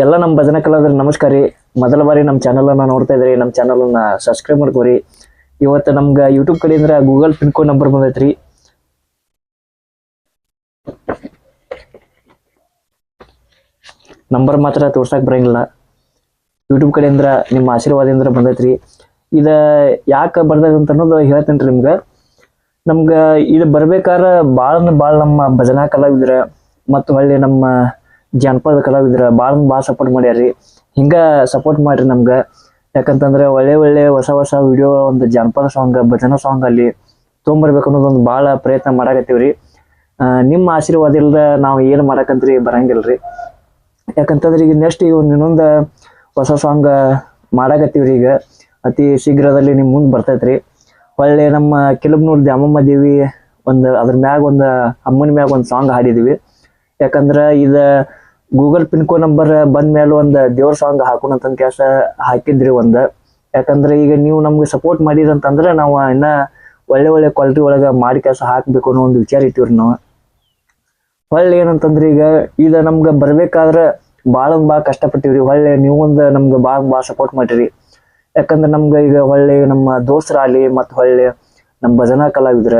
ಎಲ್ಲ ನಮ್ಮ ಭಜನಾ ಕಲಾವಿದರಿಗೆ ನಮಸ್ಕಾರ ರೀ. ಮೊದಲ ಬಾರಿ ನಮ್ಮ ಚಾನಲ್ ಅನ್ನ ನೋಡ್ತಾ ಇದ್ರಿ, ನಮ್ಮ ಚಾನಲ್ ಅನ್ನ ಸಬ್ಸ್ಕ್ರೈಬ್ ಮಾಡ್ಕೋರಿ. ಇವತ್ತು ನಮ್ಗೆ ಯೂಟ್ಯೂಬ್ ಕಡೆಯಿಂದ ಗೂಗಲ್ ಪಿನ್ ಕೋಡ್ ನಂಬರ್ ಬಂದೈತ್ರಿ. ನಂಬರ್ ಮಾತ್ರ ತೋರ್ಸಕ್ ಬರಂಗಿಲ್ಲ. ಯೂಟ್ಯೂಬ್ ಕಡೆಯಿಂದ ನಿಮ್ಮ ಆಶೀರ್ವಾದದಿಂದ ಬಂದೈತ್ರಿ. ಇದ ಯಾಕೆ ಬರ್ದೈತೆ ಅನ್ನೋದು ಹೇಳ್ತೇನೆ ರೀ ನಿಮ್ಗೆ. ನಮ್ಗೆ ಇದು ಬರ್ಬೇಕಾರ ಭಾಳ ನಮ್ಮ ಭಜನಾ ಕಲಾವಿದ್ರ ಮತ್ತು ಹೊಳ್ಳಿ ನಮ್ಮ ಜಾನಪದ ಕಲಾವಿದ್ರ ಭಾಳ ಸಪೋರ್ಟ್ ಮಾಡ್ಯಾರ್ರಿ. ಹಿಂಗ ಸಪೋರ್ಟ್ ಮಾಡ್ರಿ ನಮ್ಗೆ. ಯಾಕಂತಂದ್ರೆ ಒಳ್ಳೆ ಹೊಸ ವಿಡಿಯೋ, ಒಂದು ಜಾನಪದ ಸಾಂಗ್, ಭಜನಾ ಸಾಂಗ್ ಅಲ್ಲಿ ತೊಗೊಂಬರ್ಬೇಕು ಅನ್ನೋದೊಂದು ಭಾಳ ಪ್ರಯತ್ನ ಮಾಡಾಕತ್ತೀವ್ರಿ. ನಿಮ್ಮ ಆಶೀರ್ವಾದ ಇಲ್ದ ನಾವು ಏನು ಮಾಡಕಂತ್ರಿ ಬರಂಗಿಲ್ರಿ. ಯಾಕಂತಂದ್ರೆ ಈಗ ನೆಕ್ಸ್ಟ್ ಇನ್ನೊಂದು ಹೊಸ ಸಾಂಗ್ ಮಾಡಾಕತ್ತೀವ್ರಿ. ಈಗ ಅತಿ ಶೀಘ್ರದಲ್ಲಿ ನಿಮ್ಮ ಮುಂದೆ ಬರ್ತೈತ್ರಿ. ಒಳ್ಳೆ ನಮ್ಮ ಕಿಲಬ್ನೂರ್ ದ್ಯಾಮಮ್ಮ ದೇವಿ ಅದ್ರ ಮ್ಯಾಗ ಒಂದು ಅಮ್ಮನ ಮ್ಯಾಗ ಒಂದು ಸಾಂಗ್ ಹಾಡಿದ್ವಿ. ಯಾಕಂದ್ರೆ ಇದು ಗೂಗಲ್ ಪಿನ್ ಕೋಡ್ ನಂಬರ್ ಬಂದ ಮೇಲೆ ಒಂದು ದೇವ್ರ ಸಾಂಗ್ ಹಾಕೋಣಂತ ಕೆಲಸ ಹಾಕಿದ್ರಿ ಒಂದು. ಯಾಕಂದ್ರೆ ಈಗ ನೀವು ನಮ್ಗೆ ಸಪೋರ್ಟ್ ಮಾಡಿದಂತಂದ್ರೆ ನಾವು ಇನ್ನ ಒಳ್ಳೆ ಕ್ವಾಲಿಟಿ ಒಳಗೆ ಮಾಡಿ ಕೆಲಸ ಹಾಕ್ಬೇಕು ಅನ್ನೋ ಒಂದು ವಿಚಾರ ಇಟ್ಟಿವ್ರಿ ನಾವು. ಹೊಳ್ಳಿ ಏನಂತಂದ್ರೆ ಈಗ ಇದು ನಮ್ಗೆ ಬರ್ಬೇಕಾದ್ರೆ ಭಾಳ ಕಷ್ಟಪಟ್ಟಿವ್ರಿ. ಹೊಳ್ಳಿ ನೀವು ಒಂದು ನಮ್ಗೆ ಭಾಳ ಸಪೋರ್ಟ್ ಮಾಡಿರಿ. ಯಾಕಂದ್ರೆ ನಮ್ಗೆ ಈಗ ಹೊಳ್ಳಿ ನಮ್ಮ ದೋಸ್ತರಾಗಲಿ ಮತ್ತು ಹೊಳ್ಳಿ ನಮ್ಮ ಭಜನಾ ಕಲಾವಿದ್ರ,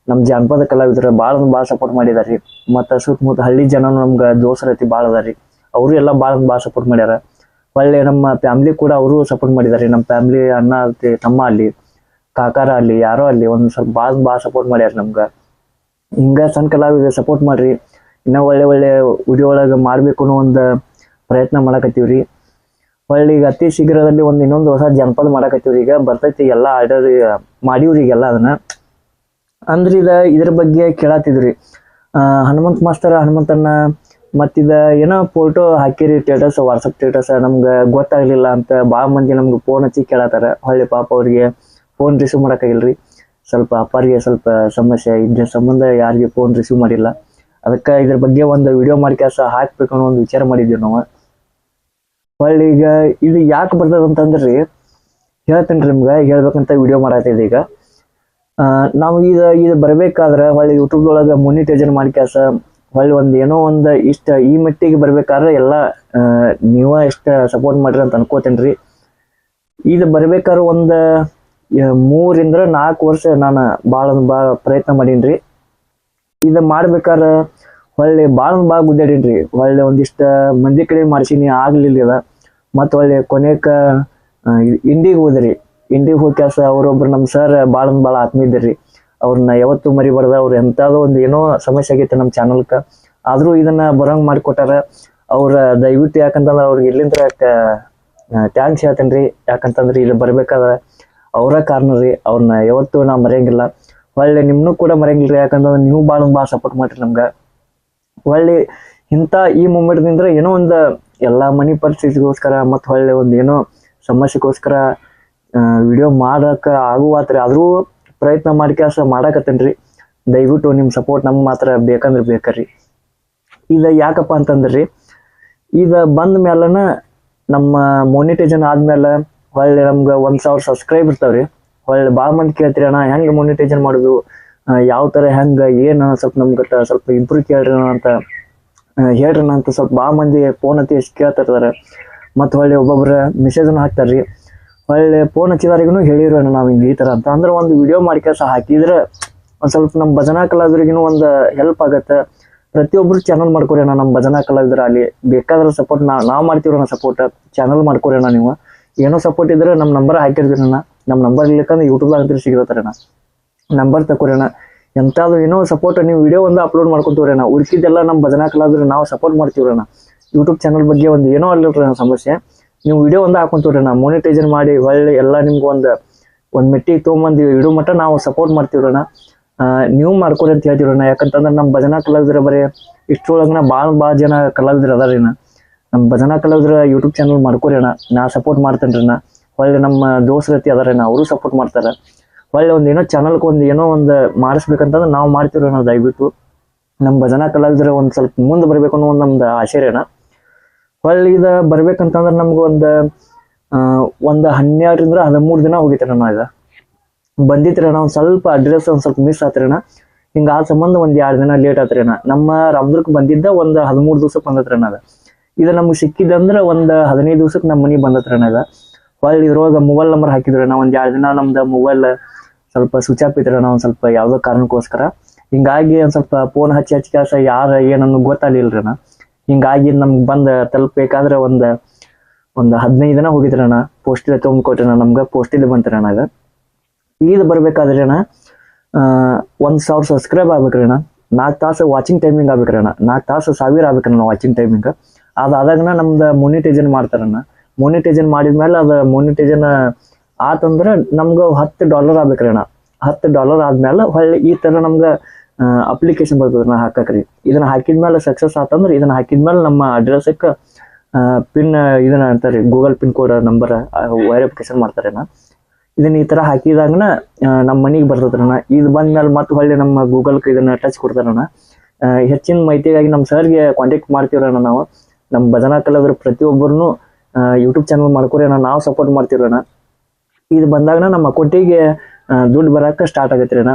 ನಮ್ಮ ಜಾನಪದ ಕಲಾವಿದ್ರ ಭಾಳ ಸಪೋರ್ಟ್ ಮಾಡಿದಾರಿ. ಮತ್ತು ಸುತ್ತಮುತ್ತ ಹಳ್ಳಿ ಜನನು ನಮ್ಗೆ ದೋಸ್ತರ ಭಾಳ ಅದಾರಿ. ಅವರು ಎಲ್ಲ ಭಾಳ ಸಪೋರ್ಟ್ ಮಾಡ್ಯಾರ. ಹೊಳ್ಳಿ ನಮ್ಮ ಫ್ಯಾಮ್ಲಿ ಕೂಡ ಅವರು ಸಪೋರ್ಟ್ ಮಾಡಿದಾರೆ. ನಮ್ಮ ಫ್ಯಾಮ್ಲಿ ಅಣ್ಣ ಅಲ್ಲಿ, ತಮ್ಮ ಅಲ್ಲಿ, ಕಾಕಾರ ಅಲ್ಲಿ, ಯಾರೋ ಅಲ್ಲಿ ಒಂದು ಸ್ವಲ್ಪ ಭಾಳ ಸಪೋರ್ಟ್ ಮಾಡ್ಯಾರ ನಮ್ಗೆ. ಹಿಂಗ ಸಣ್ಣ ಕಲಾವಿದ ಸಪೋರ್ಟ್ ಮಾಡ್ರಿ. ಇನ್ನೂ ಒಳ್ಳೆ ವಿಡಿಯೋ ಒಳಗೆ ಮಾಡ್ಬೇಕು ಅನ್ನೋ ಒಂದು ಪ್ರಯತ್ನ ಮಾಡಕತ್ತೀವ್ರಿ. ಹೊಳ್ಳಿ ಈಗ ಅತಿ ಶೀಘ್ರದಲ್ಲಿ ಇನ್ನೊಂದು ಹೊಸ ಜಾನಪದ ಮಾಡಕತ್ತೀವ್ರಿ. ಈಗ ಬರ್ತೈತಿ, ಎಲ್ಲ ಆರ್ಡರ್ ಮಾಡಿವ್ರಿ ಈಗೆಲ್ಲ. ಅದನ್ನ ಅಂದ್ರೆ ಇದ್ರ ಬಗ್ಗೆ ಕೇಳತ್ತಿದ್ರಿ. ಹನುಮಂತ ಮಾಸ್ತರ್ ಹನುಮಂತಣ್ಣ ಮತ್ತಿದ ಏನೋ ಫೋಟೋ ಹಾಕಿರಿ ಸ್ಟೇಟಸ್, ವಾಟ್ಸಪ್ ಸ್ಟೇಟಸ್, ನಮ್ಗೆ ಗೊತ್ತಾಗ್ಲಿಲ್ಲ ಅಂತ ಭಾಳ ಮಂದಿ ನಮ್ಗೆ ಫೋನ್ ಹಚ್ಚಿ ಕೇಳತ್ತಾರ. ಹೊಳ್ಳಿ ಪಾಪ ಅವ್ರಿಗೆ ಫೋನ್ ರಿಸೀವ್ ಮಾಡೋಕ್ಕಾಗಿಲ್ರಿ. ಸ್ವಲ್ಪ ಅಪ್ಪರಿಗೆ ಸ್ವಲ್ಪ ಸಮಸ್ಯೆ ಇದ್ರ ಸಂಬಂಧ ಯಾರಿಗೆ ಫೋನ್ ರಿಸೀವ್ ಮಾಡಿಲ್ಲ. ಅದಕ್ಕೆ ಇದ್ರ ಬಗ್ಗೆ ಒಂದು ವಿಡಿಯೋ ಮಾಡಿ ಕೆಲಸ ಹಾಕ್ಬೇಕು ಅನ್ನೋ ಒಂದು ವಿಚಾರ ಮಾಡಿದ್ವಿ ನಾವು. ಹೊಳ್ಳಿ ಈಗ ಇದು ಯಾಕೆ ಬರ್ತದಂತಂದ್ರಿ ಹೇಳ್ತೇನೆ ರೀ ನಿಮ್ಗೆ. ಹೇಳ್ಬೇಕಂತ ವಿಡಿಯೋ ಮಾಡತ್ತಿದ್ದೆ ಈಗ. ನಾವು ಇದು ಬರ್ಬೇಕಾದ್ರೆ ಹೊಳ್ಳಿ ಯೂಟ್ಯೂಬ್ ಒಳಗೆ ಮೊನಿಟೈಸೇಷನ್ ಮಾಡಿ ಕೆಲಸ ಹೊಳ್ಳಿ ಏನೋ ಒಂದು ಇಷ್ಟ ಈ ಮಟ್ಟಿಗೆ ಬರ್ಬೇಕಾದ್ರೆ ಎಲ್ಲ ನೀವ ಇಷ್ಟ ಸಪೋರ್ಟ್ ಮಾಡ್ರಿ ಅಂತ ಅನ್ಕೋತೇನೆ ರೀ. ಇದು ಬರ್ಬೇಕಾದ್ರೆ ಒಂದು 3 ಇಂದ 4 ವರ್ಷ ನಾನು ಭಾಳ ಪ್ರಯತ್ನ ಮಾಡೀನಿ. ಇದು ಮಾಡ್ಬೇಕಾದ್ರೆ ಹೊಳ್ಳಿ ಭಾಳ ಗುದ್ದಾಡೀನಿ. ಹೊಳ್ಳಿ ಒಂದಿಷ್ಟ ಮಂದಿ ಕಡೆ ಮಾಡ್ಸೀನಿ, ಆಗ್ಲಿಲ್ಲ. ಮತ್ತು ಹೊಳ್ಳಿ ಕೊನೆಕ ಇಂಡಿಗೆ ಹೋದ್ರಿ. ಇಂಡಿಗೆ ಹೋಗಿ ಕೆಲಸ ಅವರೊಬ್ರು ನಮ್ಮ ಸರ್ ಭಾಳ ಆತ್ಮೀಯದ್ರಿ. ಅವ್ರನ್ನ ಯಾವತ್ತೂ ಮರಿಬಾರ್ದ. ಅವ್ರು ಎಂಥದೋ ಒಂದು ಏನೋ ಸಮಸ್ಯೆ ಆಗೈತೆ ನಮ್ಮ ಚಾನಲ್ಗೆ, ಆದರೂ ಇದನ್ನ ಬರೋಂಗೆ ಮಾಡಿಕೊಟ್ಟಾರ ಅವ್ರ. ದಯವಿಟ್ಟು ಯಾಕಂತಂದ್ರೆ ಅವ್ರಿಗೆ ಇಲ್ಲಿಂದ ಥ್ಯಾಂಕ್ಸ್ ಹೇಳ್ತೇನೆ ರೀ. ಯಾಕಂತಂದ್ರೆ ಇಲ್ಲಿ ಬರ್ಬೇಕಾದ್ರೆ ಅವರ ಕಾರಣ ರೀ. ಅವ್ರನ್ನ ಯಾವತ್ತೂ ನಾವು ಮರೆಯಂಗಿಲ್ಲ. ಹೊಳ್ಳಿ ನಿಮ್ಮನ್ನೂ ಕೂಡ ಮರೆಯಂಗಿಲ್ಲ. ಯಾಕಂತಂದ್ರೆ ನೀವು ಭಾಳ ಸಪೋರ್ಟ್ ಮಾಡ್ರಿ ನಮ್ಗೆ. ಹೊಳ್ಳಿ ಇಂಥ ಈ ಮೂಮೆಂಟ್ನಿಂದ ಏನೋ ಒಂದು ಎಲ್ಲ ಮನಿ ಪರಿಸ್ಥಿತಿಗೋಸ್ಕರ ಮತ್ತು ಹೊಳ್ಳಿ ಏನೋ ಸಮಸ್ಯೆಗೋಸ್ಕರ ವಿಡಿಯೋ ಮಾಡಕ್ಕೆ ಆಗುವಾತ್ರಿ. ಆದರೂ ಪ್ರಯತ್ನ ಮಾಡಿ ಕೆಲಸ ಮಾಡಕತ್ತೇನೆ ರೀ. ದಯವಿಟ್ಟು ನಿಮ್ಮ ಸಪೋರ್ಟ್ ನಮ್ಗೆ ಮಾತ್ರ ಬೇಕಂದ್ರೆ ಬೇಕ್ರಿ. ಇದು ಯಾಕಪ್ಪ ಅಂತಂದ್ರಿ, ಇದು ಬಂದ ಮೇಲನ ನಮ್ಮ ಮೊನಿಟೈಸೇಷನ್ ಆದ್ಮೇಲೆ ಹೊಳ್ಳಿ ನಮ್ಗೆ 1000 ಸಬ್ಸ್ಕ್ರೈಬ್ ಇರ್ತಾವ್ರಿ. ಹೊಳ್ಳಿ ಭಾಳ ಮಂದಿ ಕೇಳ್ತೀರಿ, ಅಣ್ಣ ಹೆಂಗೆ ಮೊನಿಟೈಸೇಷನ್ ಮಾಡೋದು, ಯಾವ ಥರ ಹೆಂಗೆ ಏನು ಸ್ವಲ್ಪ ನಮ್ಗೆ ಸ್ವಲ್ಪ ಇಂಪ್ರೂವ್ ಕೇಳ್ರಿ ಅಂತ ಹೇಳ್ರಿ ಅಂತ ಸ್ವಲ್ಪ ಭಾಳ ಮಂದಿ ಫೋನ್ ಹತ್ತಿ ಕೇಳ್ತಿರ್ತಾರೆ. ಮತ್ತು ಹೊಳ್ಳಿ ಒಬ್ಬೊಬ್ರು ಮೆಸೇಜನ್ನು ಹಾಕ್ತಾರ್ರಿ. ಹೊಳ್ಳಿ ಫೋನ್ ಹಚ್ಚಿದಾರಿಗೂ ಹೇಳಿರೋ ನಾವು ಹಿಂಗೆ ಈ ಥರ ಅಂತ. ಅಂದ್ರೆ ಒಂದು ವಿಡಿಯೋ ಮಾಡಿ ಕೆಲಸ ಹಾಕಿದ್ರೆ ಒಂದು ಸ್ವಲ್ಪ ನಮ್ಮ ಭಜನಾ ಕಲಾವಿದರಿಗೂ ಒಂದು ಹೆಲ್ಪ್ ಆಗತ್ತೆ. ಪ್ರತಿಯೊಬ್ಬರು ಚಾನಲ್ ಮಾಡ್ಕೊರೇಣ. ನಮ್ಮ ಭಜನಾ ಕಲಾವಿದ್ರ ಅಲ್ಲಿ ಬೇಕಾದ್ರೆ ಸಪೋರ್ಟ್ ನಾವು ಮಾಡ್ತೀವ್ರಣ. Support channel ಮಾಡ್ಕೊರೇಣ. ನೀವು ಏನೋ ಸಪೋರ್ಟ್ ಇದ್ರೆ ನಮ್ಮ ನಂಬರ್ ಹಾಕಿರ್ತೀರಣ್ಣ. ನಮ್ಮ ನಂಬರ್ ಇರ್ಲಿಕ್ಕಂದ್ರೆ ಯೂಟ್ಯೂಬ್ದಾಗ ಅಂತ ಸಿಗತ್ತಾರಣ್ಣ. ನಂಬರ್ ತಕೋರೇಣ. ಎಂಥದ್ದು ಏನೋ ಸಪೋರ್ಟ್ ನೀವು ವಿಡಿಯೋ ಒಂದು ಅಪ್ಲೋಡ್ ಮಾಡ್ಕೊತೀವ್ರಣ್ಣ. ಉಳ್ಕಿದ್ದೆಲ್ಲ ನಮ್ಮ ಭಜನಾ ಕಲಾವಿದ್ರೆ ನಾವು ಸಪೋರ್ಟ್ ಮಾಡ್ತೀವ್ರಣ್ಣ. ಯೂಟ್ಯೂಬ್ ಚಾನಲ್ ಬಗ್ಗೆ ಏನೋ ಅಲ್ಲಿರ್ರಿ ಸಮಸ್ಯೆ, ನೀವು ವಿಡಿಯೋ ಒಂದು ಹಾಕೊಂತೀವ್ರಣ್ಣ. ಮೊನಿಟೈಸೇಷನ್ ಮಾಡಿ ಹೊಳ್ಳಿ ಎಲ್ಲ ನಿಮ್ಗೆ ಒಂದು ಮೆಟ್ಟಿಗೆ ತೊಗೊಂಬಂದು ಇಡೋ ಮಟ್ಟ ನಾವು ಸಪೋರ್ಟ್ ಮಾಡ್ತೀವ್ರಣ್ಣ. ನೀವು ಮಾಡ್ಕೊರಿ ಅಂತ ಹೇಳ್ತೀವ್ರಣ್ಣ. ಯಾಕಂತಂದ್ರೆ ನಮ್ಮ ಭಜನಾ ಕಲಾವಿದ್ರ ಬರೀ ಇಷ್ಟರೊಳಗೆ ಭಾಳ ಜನ ಕಲಾವಿದ್ರು ಅದಾರಿ. ನಮ್ಮ ಭಜನಾ ಕಲಾವಿದ್ರ ಯೂಟ್ಯೂಬ್ ಚಾನಲ್ ಮಾಡ್ಕೊರಿಣ್ಣ. ನಾ ಸಪೋರ್ಟ್ ಮಾಡ್ತೇನೆ ರೀ. ಹೊಳ್ಳಿ ನಮ್ಮ ದೋಸ್ರತಿ ಅದಾರೇನ, ಅವರು ಸಪೋರ್ಟ್ ಮಾಡ್ತಾರೆ. ಹೊಳ್ಳಿ ಏನೋ ಚಾನಲ್ಗೆ ಏನೋ ಒಂದು ಮಾಡಿಸ್ಬೇಕಂತಂದ್ರೆ ನಾವು ಮಾಡ್ತೀವ್ರಣ್ಣ. ದಯವಿಟ್ಟು ನಮ್ಮ ಭಜನಾ ಕಲಾವಿದ್ರ ಒಂದು ಸ್ವಲ್ಪ ಮುಂದೆ ಬರ್ಬೇಕು ಅನ್ನೋ ನಮ್ದು ಆಸೆ ರೀ. ಹೊಳ್ಳಿ ಇದು ಬರ್ಬೇಕಂತಂದ್ರೆ ನಮ್ಗೆ ಒಂದು 12 ಇಂದ 13 ದಿನ ಹೋಗಿತ್ತಣ್ಣ. ಇದು ಬಂದಿತ್ರಣ್ಣ. ಒಂದು ಸ್ವಲ್ಪ ಅಡ್ರೆಸ್ ಒಂದು ಸ್ವಲ್ಪ ಮಿಸ್ ಆತ್ರಣ್ಣ. ಹಿಂಗೆ ಆ ಸಂಬಂಧ 1-2 ದಿನ ಲೇಟ್ ಆತ್ರಿ. ನಮ್ಮ ರಾಮದುರ್ಗಕ್ಕೆ ಬಂದಿದ್ದ ಒಂದು 13 ದಿವಸಕ್ಕೆ ಬಂದತ್ರಣ್ಣ. ಅದು ಇದು ನಮ್ಗೆ ಸಿಕ್ಕಿದಂದ್ರೆ ಒಂದು 15 ದಿವ್ಸಕ್ಕೆ ನಮ್ಮ ಮನೆಗೆ ಬಂದತ್ರಣ ಇದು. ಹೊಳ್ಳಿ ಇದ್ರೊಳಗೆ ಮೊಬೈಲ್ ನಂಬರ್ ಹಾಕಿದ್ರಣ. ಒಂದು 2 ದಿನ ನಮ್ದು ಮೊಬೈಲ್ ಸ್ವಲ್ಪ ಸ್ವಿಚ್ ಆಫ್ ಇದ್ರಣ, ಒಂದು ಸ್ವಲ್ಪ ಯಾವುದೋ ಕಾರಣಕ್ಕೋಸ್ಕರ. ಹಿಂಗಾಗಿ ಒಂದು ಸ್ವಲ್ಪ ಫೋನ್ ಹಚ್ಚಿ ಕೆಲಸ ಯಾರು ಏನನ್ನು ಗೊತ್ತಾಗಲಿಲ್ಲರಣ. ಹಿಂಗಾಗಿ ನಮ್ಗೆ ಬಂದು ತಲುಪಬೇಕಾದ್ರೆ ಒಂದು 15 ದಿನ ಹೋಗಿದ್ರಣ. ಪೋಸ್ಟಿಲ್ ತೊಗೊಂಡ್ಕೊಟ್ರಣ, ನಮ್ಗೆ ಪೋಸ್ಟಿಲ್ ಬಂತ್ರಣ. ಅದು ಇದು ಬರ್ಬೇಕಾದ್ರೆ ಅಣ್ಣ 1000 ಸಬ್ಸ್ಕ್ರೈಬ್ ಆಗ್ಬೇಕ್ರಿ ಅಣ್ಣ. 4 ತಾಸು ವಾಚಿಂಗ್ ಟೈಮಿಂಗ್ ಆಗ್ಬೇಕ್ರಿ ಅಣ್ಣ. 4 ತಾಸು 1000 ಆಗ್ಬೇಕಣ್ಣ ವಾಚಿಂಗ್ ಟೈಮಿಂಗ್. ಅದಾದಾಗನ ನಮ್ದು ಮೊನಿಟೈಸೇಷನ್ ಮಾಡ್ತಾರಣ್ಣ. ಮೊನಿಟೈಸೇಷನ್ ಮಾಡಿದ್ಮೇಲೆ ಅದು ಮೊನಿಟೈಸೇಷನ್ ಆತಂದ್ರೆ ನಮ್ಗೆ $10 ಆಗ್ಬೇಕ್ರಿ ಅಣ್ಣ. $10 ಆದ್ಮೇಲೆ ಹೊಳ್ಳಿ ಈ ಥರ ನಮ್ಗೆ ಅಪ್ಲಿಕೇಶನ್ ಬರ್ತದೆ ಹಾಕಕ್ರಿ. ಇದನ್ನ ಹಾಕಿದ್ಮೇಲೆ ಸಕ್ಸಸ್ ಆತಂದ್ರೆ ಇದನ್ನ ಹಾಕಿದ್ಮೇಲೆ ನಮ್ಮ ಅಡ್ರೆಸ್ಗೆ ಪಿನ್ ಇದನ್ನ ಅಂತಾರೆ Google pin code number verification ಮಾಡ್ತಾರೇನ. ಇದನ್ನ ಈ ಥರ ಹಾಕಿದಾಗನ ನಮ್ಮ ಮನೆಗೆ ಬರ್ತದ್ರಣ್ಣ. ಇದು ಬಂದ್ಮೇಲೆ ಮತ್ತೆ ಹೊಳ್ಳಿ ನಮ್ಮ ಗೂಗಲ್ಗೆ ಇದನ್ನ ಟಚ್ ಕೊಡ್ತಾರಣ್ಣ. ಹೆಚ್ಚಿನ ಮಾಹಿತಿಗಾಗಿ ನಮ್ಮ ಸರ್ಗೆ ಕಾಂಟ್ಯಾಕ್ಟ್ ಮಾಡ್ತೀವ್ರಣ್ಣ. ನಾವು ನಮ್ಮ ಭಜನಾ ಕಲಾವಿದರು ಪ್ರತಿಯೊಬ್ಬರನ್ನು ಯೂಟ್ಯೂಬ್ ಚಾನಲ್ ಮಾಡ್ಕೊರೇನ ನಾವು ಸಪೋರ್ಟ್ ಮಾಡ್ತೀವ್ರಣ್ಣ. ಇದು ಬಂದಾಗನ ನಮ್ಮ ಅಕೌಂಟಿಗೆ ದುಡ್ಡು ಬರೋಕೆ ಸ್ಟಾರ್ಟ್ ಆಗತ್ತೆ ಅಣ್ಣ.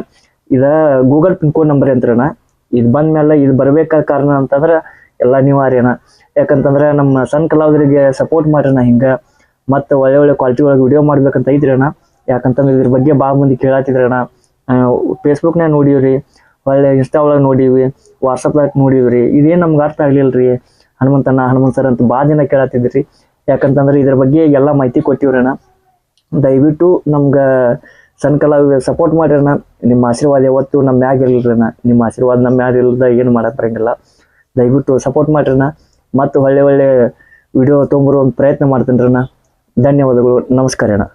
ಇದು ಗೂಗಲ್ ಪಿನ್ ಕೋಡ್ ನಂಬರ್ ಅಂತಾರಣ್ಣ. ಇದು ಬಂದ್ಮೇಲೆ ಇದು ಬರ್ಬೇಕಾದ ಕಾರಣ ಅಂತಂದ್ರೆ ಎಲ್ಲ ಅನಿವಾರ್ಯನ. ಯಾಕಂತಂದ್ರೆ ನಮ್ಮ ಸಣ್ಣ ಕಲಾವಿದರಿಗೆ ಸಪೋರ್ಟ್ ಮಾಡ್ರಣ್ಣ. ಹಿಂಗೆ ಮತ್ತು ಒಳ್ಳೆ ಕ್ವಾಲಿಟಿ ಒಳಗೆ ವಿಡಿಯೋ ಮಾಡ್ಬೇಕಂತ ಐತ್ರಿ ಅಣ್ಣ. ಯಾಕಂತಂದ್ರೆ ಇದ್ರ ಬಗ್ಗೆ ಭಾಳ ಮಂದಿ ಕೇಳತ್ತಿದ್ರಣ್ಣ. ಫೇಸ್ಬುಕ್ನಾಗ ನೋಡೀವ್ರಿ, ಒಳ್ಳೆ ಇನ್ಸ್ಟಾ ಒಳಗೆ ನೋಡೀವಿ, ವಾಟ್ಸಪ್ದಾಗ ನೋಡೀವ್ರಿ. ಇದೇನು ನಮ್ಗೆ ಅರ್ಥ ಆಗ್ಲಿಲ್ಲ ರೀ. ಹನುಮಂತ್ ಸರ್ ಅಂತ ಭಾಳ ಜನ ಕೇಳತ್ತಿದ್ರಿ. ಯಾಕಂತಂದ್ರೆ ಇದ್ರ ಬಗ್ಗೆ ಎಲ್ಲ ಮಾಹಿತಿ ಕೊಟ್ಟಿವ್ರಣ್ಣ. ದಯವಿಟ್ಟು ನಮ್ಗೆ ಸಣ್ಣ ಕಲಾವಿದ ಸಪೋರ್ಟ್ ಮಾಡಿರಣ್ಣ. ನಿಮ್ಮ ಆಶೀರ್ವಾದ ಯಾವತ್ತು ನಮ್ಮ ಮ್ಯಾಗ ಇರಲ್ರಣ್ಣ. ನಿಮ್ಮ ಆಶೀರ್ವಾದ ನಮ್ಮ ಮ್ಯಾಗ ಇಲ್ಲದ ಏನು ಮಾಡಕ್ ಬರಂಗಿಲ್ಲ. ದಯವಿಟ್ಟು ಸಪೋರ್ಟ್ ಮಾಡಿರಣ್ಣ. ಮತ್ತು ಒಳ್ಳೆ ವಿಡಿಯೋ ತೊಗೊಂಬರೋ ಒಂದು ಪ್ರಯತ್ನ ಮಾಡ್ತೀನಿ ಅಣ್ಣ. ಧನ್ಯವಾದಗಳು. ನಮಸ್ಕಾರ ಅಣ್ಣ.